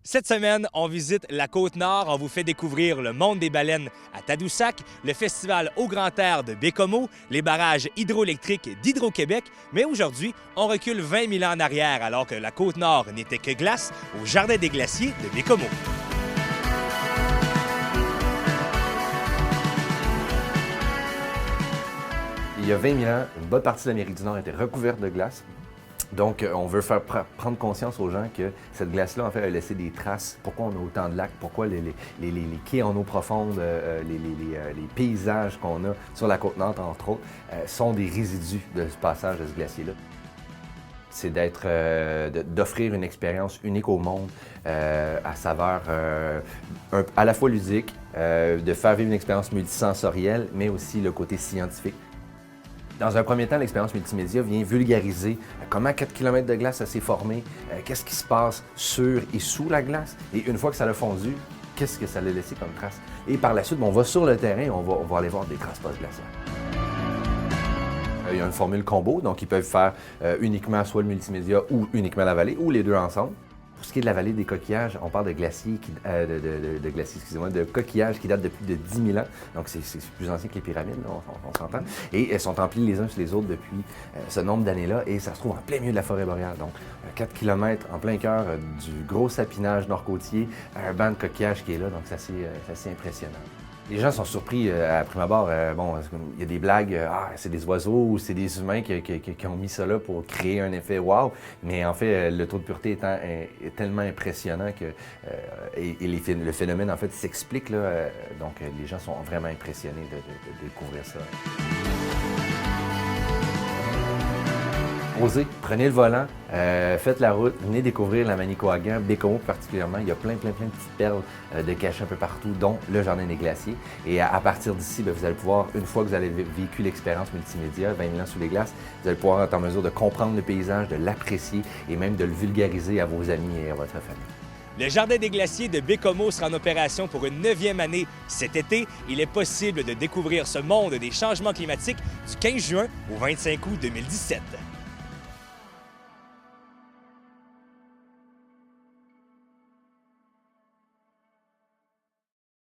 Cette semaine, on visite la Côte-Nord. On vous fait découvrir le monde des baleines à Tadoussac, le festival au grand air de Baie-Comeau, les barrages hydroélectriques d'Hydro-Québec. Mais aujourd'hui, on recule 20 000 ans en arrière alors que la Côte-Nord n'était que glace au Jardin des glaciers de Baie-Comeau. Il y a 20 000 ans, une bonne partie de l'Amérique du Nord était recouverte de glace. Donc, on veut faire prendre conscience aux gens que cette glace-là, en fait, a laissé des traces. Pourquoi on a autant de lacs? Pourquoi les quais en eau profonde, les paysages qu'on a sur la Côte-Nord, entre autres, sont des résidus de ce passage de ce glacier-là. C'est d'offrir une expérience unique au monde, à saveur à la fois ludique, de faire vivre une expérience multisensorielle, mais aussi le côté scientifique. Dans un premier temps, l'expérience multimédia vient vulgariser comment 4 km de glace ça s'est formé, qu'est-ce qui se passe sur et sous la glace, et une fois que ça a fondu, qu'est-ce que ça a laissé comme trace. Et par la suite, on va sur le terrain, on va aller voir des traces post-glaciaires. Il y a une formule combo, donc ils peuvent faire uniquement soit le multimédia ou uniquement la vallée, ou les deux ensemble. Pour ce qui est de la vallée des coquillages, on parle de glaciers, de coquillages qui datent de plus de 10 000 ans. Donc, c'est plus ancien que les pyramides, là, on s'entend. Et elles sont emplies les uns sur les autres depuis ce nombre d'années-là. Et ça se trouve en plein milieu de la forêt boréale. Donc, 4 km en plein cœur du gros sapinage nord-côtier, un banc de coquillages qui est là. Donc, c'est assez impressionnant. Les gens sont surpris à prime abord. Il y a des blagues, c'est des oiseaux ou c'est des humains qui ont mis ça là pour créer un effet wow. Mais en fait, le taux de pureté est tellement impressionnant que le phénomène en fait s'explique là. Donc les gens sont vraiment impressionnés de découvrir ça. Osez, prenez le volant, faites la route, venez découvrir la Manicouagan, Baie-Comeau particulièrement. Il y a plein de petites perles de cachées un peu partout, dont le Jardin des glaciers. Et à partir d'ici, vous allez pouvoir, une fois que vous avez vécu l'expérience multimédia, 20 000 ans sous les glaces, vous allez pouvoir être en mesure de comprendre le paysage, de l'apprécier et même de le vulgariser à vos amis et à votre famille. Le Jardin des glaciers de Baie-Comeau sera en opération pour une 9e année cet été. Il est possible de découvrir ce monde des changements climatiques du 15 juin au 25 août 2017.